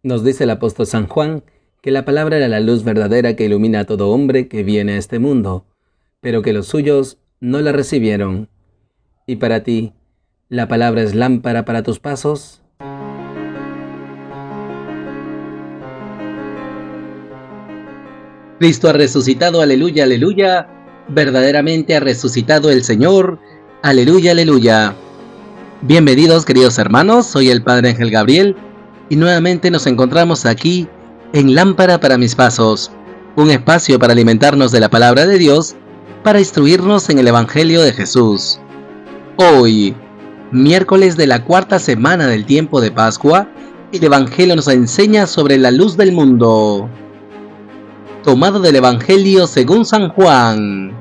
Nos dice el apóstol San Juan que la palabra era la luz verdadera que ilumina a todo hombre que viene a este mundo, pero que los suyos no la recibieron. ¿Y para ti, la palabra es lámpara para tus pasos? Cristo ha resucitado, aleluya, aleluya. Verdaderamente ha resucitado el Señor, aleluya, aleluya. Bienvenidos, queridos hermanos, soy el Padre Ángel Gabriel y nuevamente nos encontramos aquí en Lámpara para mis pasos, un espacio para alimentarnos de la palabra de Dios, para instruirnos en el Evangelio de Jesús. Hoy, miércoles de la cuarta semana del tiempo de Pascua, el Evangelio nos enseña sobre la luz del mundo. Tomado del Evangelio según San Juan.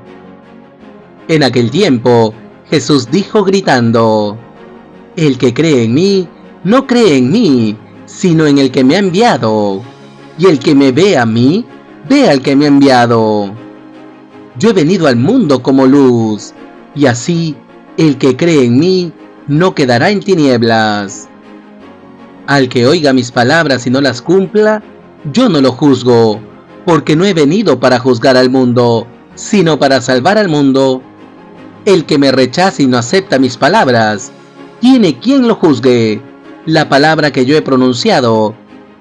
En aquel tiempo, Jesús dijo gritando: El que cree en mí, no cree en mí, sino en el que me ha enviado. Y el que me ve a mí, ve al que me ha enviado. Yo he venido al mundo como luz, y así el que cree en mí, no quedará en tinieblas. Al que oiga mis palabras y no las cumpla, yo no lo juzgo, porque no he venido para juzgar al mundo, sino para salvar al mundo. El que me rechaza y no acepta mis palabras, tiene quien lo juzgue. La palabra que yo he pronunciado,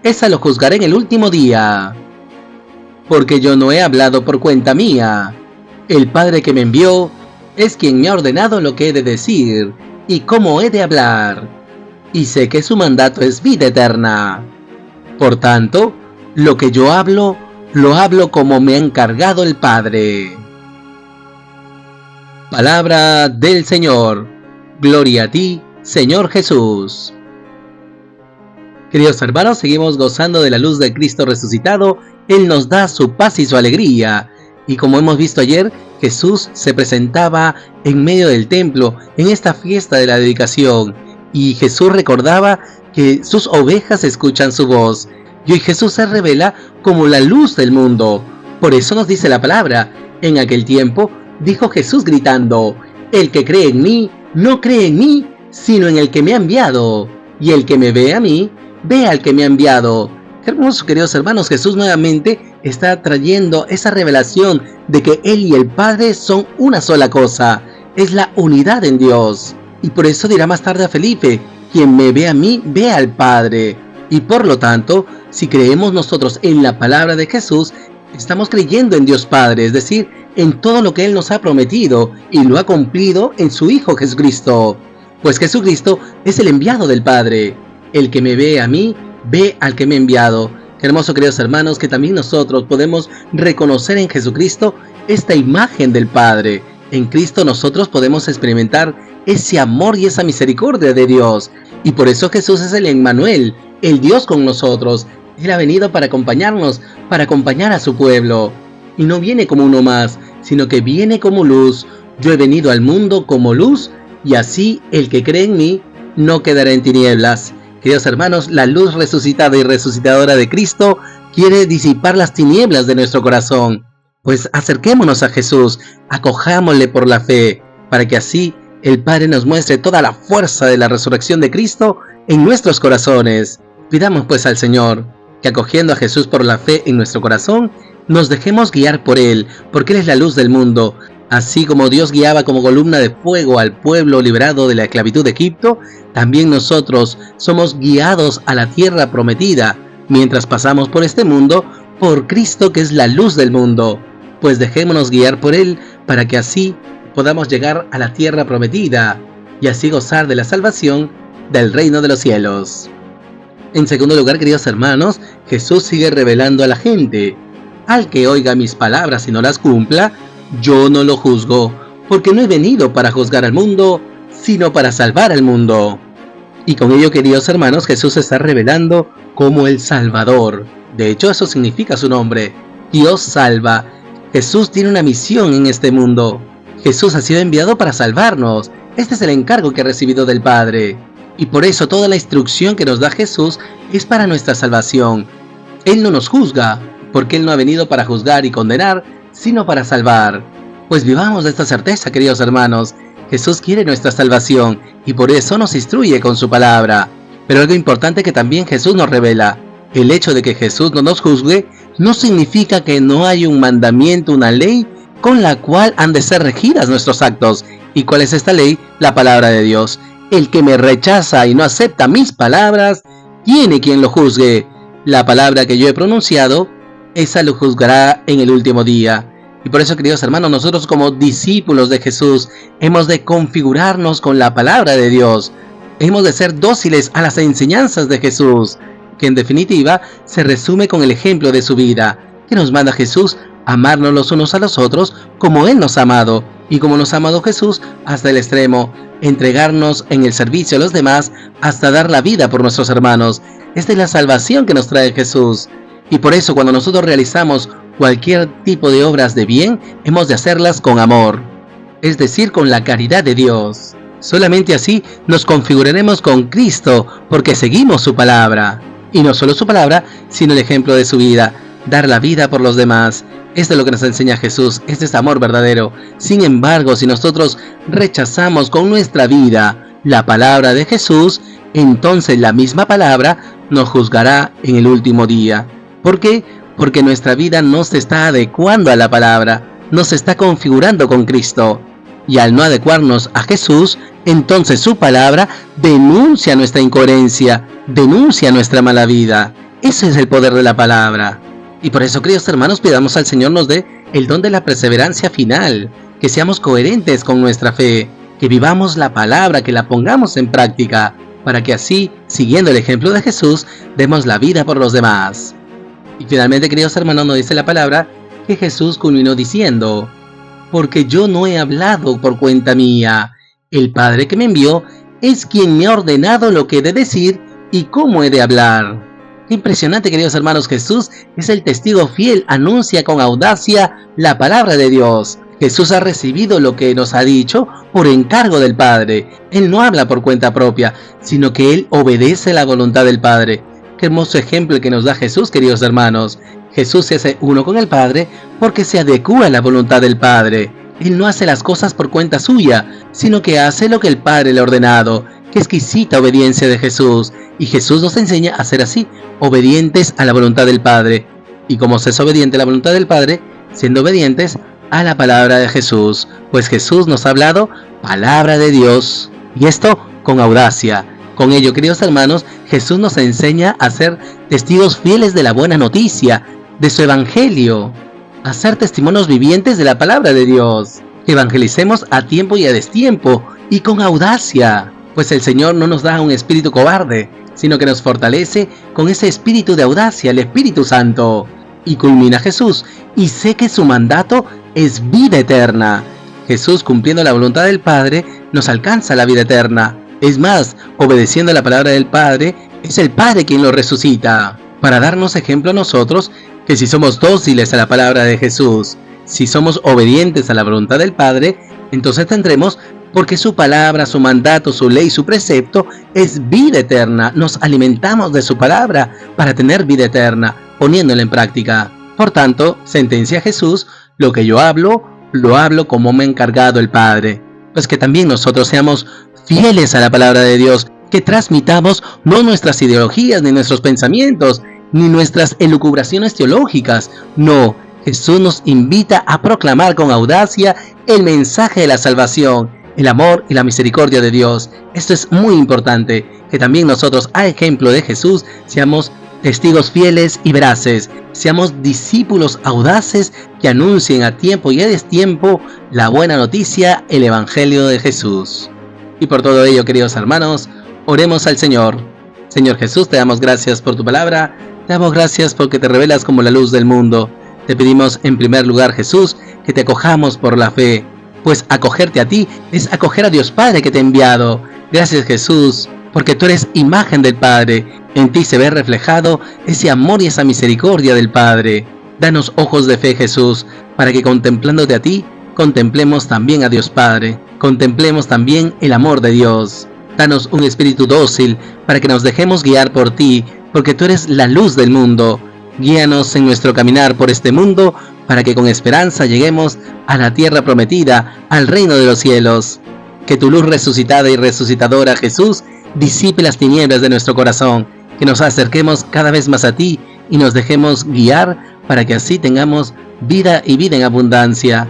esa lo juzgaré en el último día. Porque yo no he hablado por cuenta mía. El Padre que me envió es quien me ha ordenado lo que he de decir y cómo he de hablar. Y sé que su mandato es vida eterna. Por tanto, lo que yo hablo, lo hablo como me ha encargado el Padre. Palabra del Señor. Gloria a ti, Señor Jesús. Queridos hermanos, seguimos gozando de la luz de Cristo resucitado. Él nos da su paz y su alegría. Y como hemos visto ayer, Jesús se presentaba en medio del templo en esta fiesta de la dedicación. Y Jesús recordaba que sus ovejas escuchan su voz. Y hoy Jesús se revela como la luz del mundo. Por eso nos dice la palabra: en aquel tiempo dijo Jesús gritando: El que cree en mí, no cree en mí, sino en el que me ha enviado. Y el que me ve a mí, ve al que me ha enviado. Qué hermoso, queridos hermanos. Jesús nuevamente está trayendo esa revelación de que Él y el Padre son una sola cosa. Es la unidad en Dios. Y por eso dirá más tarde a Felipe: quien me ve a mí, ve al Padre. Y por lo tanto, si creemos nosotros en la palabra de Jesús, estamos creyendo en Dios Padre, es decir, en todo lo que Él nos ha prometido y lo ha cumplido en su Hijo Jesucristo. Pues Jesucristo es el enviado del Padre. El que me ve a mí, ve al que me ha enviado. Qué hermoso, queridos hermanos, que también nosotros podemos reconocer en Jesucristo esta imagen del Padre. En Cristo nosotros podemos experimentar ese amor y esa misericordia de Dios. Y por eso Jesús es el Emmanuel, el Dios con nosotros. Él ha venido para acompañarnos, para acompañar a su pueblo. Y no viene como uno más, sino que viene como luz. Yo he venido al mundo como luz, y así el que cree en mí no quedará en tinieblas. Queridos hermanos, la luz resucitada y resucitadora de Cristo quiere disipar las tinieblas de nuestro corazón. Pues acerquémonos a Jesús, acojámosle por la fe, para que así el Padre nos muestre toda la fuerza de la resurrección de Cristo en nuestros corazones. Pidamos pues al Señor que, acogiendo a Jesús por la fe en nuestro corazón, nos dejemos guiar por Él, porque Él es la luz del mundo. Así como Dios guiaba como columna de fuego al pueblo liberado de la esclavitud de Egipto, también nosotros somos guiados a la tierra prometida, mientras pasamos por este mundo, por Cristo, que es la luz del mundo. Pues dejémonos guiar por Él, para que así podamos llegar a la tierra prometida, y así gozar de la salvación del reino de los cielos. En segundo lugar, queridos hermanos, Jesús sigue revelando a la gente: al que oiga mis palabras y no las cumpla, yo no lo juzgo, porque no he venido para juzgar al mundo, sino para salvar al mundo. Y con ello, queridos hermanos, Jesús se está revelando como el Salvador. De hecho, eso significa su nombre: Dios salva. Jesús tiene una misión en este mundo. Jesús ha sido enviado para salvarnos. Este es el encargo que ha recibido del Padre. Y por eso toda la instrucción que nos da Jesús es para nuestra salvación. Él no nos juzga, porque Él no ha venido para juzgar y condenar, sino para salvar. Pues vivamos de esta certeza, queridos hermanos. Jesús quiere nuestra salvación y por eso nos instruye con su palabra. Pero algo importante que también Jesús nos revela: El hecho de que Jesús no nos juzgue no significa que no hay un mandamiento, una ley con la cual han de ser regidas nuestros actos. ¿Y cuál es esta ley? La palabra de Dios. El que me rechaza y no acepta mis palabras, tiene quien lo juzgue. La palabra que yo he pronunciado, esa lo juzgará en el último día. Y por eso, queridos hermanos, nosotros como discípulos de Jesús hemos de configurarnos con la palabra de Dios. Hemos de ser dóciles a las enseñanzas de Jesús, que en definitiva se resume con el ejemplo de su vida, que nos manda Jesús amarnos los unos a los otros como Él nos ha amado, y como nos ha amado Jesús hasta el extremo, entregarnos en el servicio a los demás hasta dar la vida por nuestros hermanos. Esta es la salvación que nos trae Jesús. Y por eso cuando nosotros realizamos cualquier tipo de obras de bien, hemos de hacerlas con amor, es decir, con la caridad de Dios. Solamente así nos configuraremos con Cristo, porque seguimos su palabra. Y no solo su palabra, sino el ejemplo de su vida, dar la vida por los demás. Esto es lo que nos enseña Jesús, este es amor verdadero. Sin embargo, si nosotros rechazamos con nuestra vida la palabra de Jesús, entonces la misma palabra nos juzgará en el último día. ¿Por qué? Porque nuestra vida no se está adecuando a la palabra, no se está configurando con Cristo. Y al no adecuarnos a Jesús, entonces su palabra denuncia nuestra incoherencia, denuncia nuestra mala vida. Ese es el poder de la palabra. Y por eso, queridos hermanos, pidamos al Señor nos dé el don de la perseverancia final, que seamos coherentes con nuestra fe, que vivamos la palabra, que la pongamos en práctica, para que así, siguiendo el ejemplo de Jesús, demos la vida por los demás. Y finalmente, queridos hermanos, nos dice la palabra que Jesús culminó diciendo: porque yo no he hablado por cuenta mía, el Padre que me envió es quien me ha ordenado lo que he de decir y cómo he de hablar. Qué impresionante, queridos hermanos. Jesús es el testigo fiel, anuncia con audacia la palabra de Dios. Jesús ha recibido lo que nos ha dicho por encargo del Padre. Él no habla por cuenta propia, sino que Él obedece la voluntad del Padre. Qué hermoso ejemplo el que nos da Jesús, queridos hermanos. Jesús se hace uno con el Padre porque se adecúa a la voluntad del Padre. Él no hace las cosas por cuenta suya, sino que hace lo que el Padre le ha ordenado. Qué exquisita obediencia de Jesús. Y Jesús nos enseña a ser así, obedientes a la voluntad del Padre. Y como se es obediente a la voluntad del Padre, siendo obedientes a la palabra de Jesús. Pues Jesús nos ha hablado palabra de Dios. Y esto con audacia. Con ello, queridos hermanos, Jesús nos enseña a ser testigos fieles de la buena noticia, de su evangelio, a ser testimonios vivientes de la palabra de Dios. Evangelicemos a tiempo y a destiempo y con audacia, pues el Señor no nos da un espíritu cobarde, sino que nos fortalece con ese espíritu de audacia, el Espíritu Santo. Y culmina Jesús, y sé que su mandato es vida eterna. Jesús, cumpliendo la voluntad del Padre, nos alcanza la vida eterna. Es más, obedeciendo la palabra del Padre, es el Padre quien lo resucita, para darnos ejemplo a nosotros que si somos dóciles a la palabra de Jesús, si somos obedientes a la voluntad del Padre, entonces tendremos, porque su palabra, su mandato, su ley, su precepto es vida eterna. Nos alimentamos de su palabra para tener vida eterna, poniéndola en práctica. Por tanto, sentencia Jesús, lo que yo hablo, lo hablo como me ha encargado el Padre. Pues que también nosotros seamos fieles a la palabra de Dios, que transmitamos no nuestras ideologías, ni nuestros pensamientos, ni nuestras elucubraciones teológicas. No, Jesús nos invita a proclamar con audacia el mensaje de la salvación, el amor y la misericordia de Dios. Esto es muy importante, que también nosotros, a ejemplo de Jesús, seamos testigos fieles y veraces, seamos discípulos audaces que anuncien a tiempo y a destiempo la buena noticia, el Evangelio de Jesús. Y por todo ello, queridos hermanos, oremos al Señor. Señor Jesús, te damos gracias por tu palabra, te damos gracias porque te revelas como la luz del mundo. Te pedimos en primer lugar, Jesús, que te acojamos por la fe, pues acogerte a ti es acoger a Dios Padre que te ha enviado. Gracias, Jesús, porque tú eres imagen del Padre. En ti se ve reflejado ese amor y esa misericordia del Padre. Danos ojos de fe, Jesús, para que contemplándote a ti, contemplemos también a Dios Padre, contemplemos también el amor de Dios. Danos un espíritu dócil para que nos dejemos guiar por ti, porque tú eres la luz del mundo. Guíanos en nuestro caminar por este mundo, para que con esperanza lleguemos a la tierra prometida, al reino de los cielos. Que tu luz resucitada y resucitadora, Jesús, disipe las tinieblas de nuestro corazón, que nos acerquemos cada vez más a ti y nos dejemos guiar para que así tengamos vida y vida en abundancia.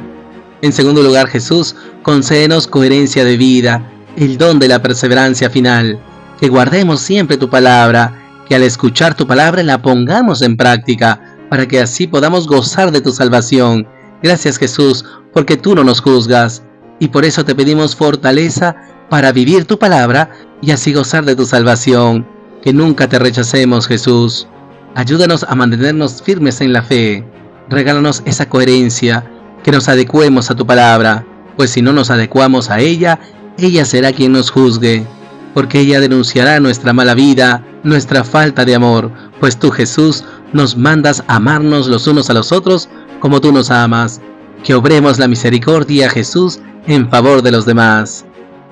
En segundo lugar, Jesús, concédenos coherencia de vida, el don de la perseverancia final, que guardemos siempre tu palabra, que al escuchar tu palabra la pongamos en práctica, para que así podamos gozar de tu salvación. Gracias, Jesús, porque tú no nos juzgas, y por eso te pedimos fortaleza para vivir tu palabra y así gozar de tu salvación. Que nunca te rechacemos, Jesús. Ayúdanos a mantenernos firmes en la fe. Regálanos esa coherencia, que nos adecuemos a tu palabra, pues si no nos adecuamos a ella, ella será quien nos juzgue, porque ella denunciará nuestra mala vida, nuestra falta de amor, pues tú, Jesús, nos mandas amarnos los unos a los otros como tú nos amas. Que obremos la misericordia, Jesús, en favor de los demás.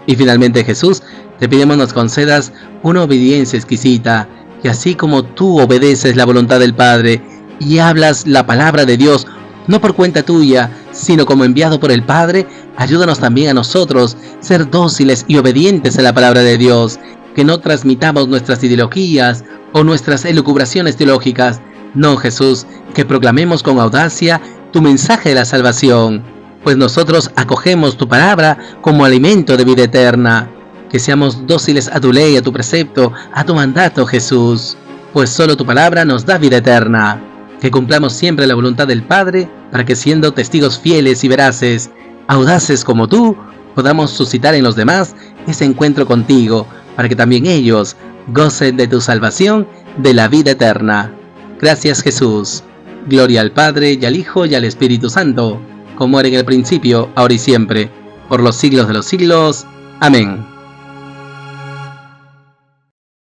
Y finalmente, Jesús, te pedimos nos concedas una obediencia exquisita, que así como tú obedeces la voluntad del Padre y hablas la palabra de Dios, no por cuenta tuya, sino como enviado por el Padre, ayúdanos también a nosotros ser dóciles y obedientes a la palabra de Dios, que no transmitamos nuestras ideologías o nuestras elucubraciones teológicas. No, Jesús, que proclamemos con audacia tu mensaje de la salvación, pues nosotros acogemos tu palabra como alimento de vida eterna. Que seamos dóciles a tu ley, a tu precepto, a tu mandato, Jesús, pues solo tu palabra nos da vida eterna. Que cumplamos siempre la voluntad del Padre, para que siendo testigos fieles y veraces, audaces como tú, podamos suscitar en los demás ese encuentro contigo, para que también ellos gocen de tu salvación, de la vida eterna. Gracias, Jesús. Gloria al Padre, y al Hijo, y al Espíritu Santo, como era en el principio, ahora y siempre, por los siglos de los siglos. Amén.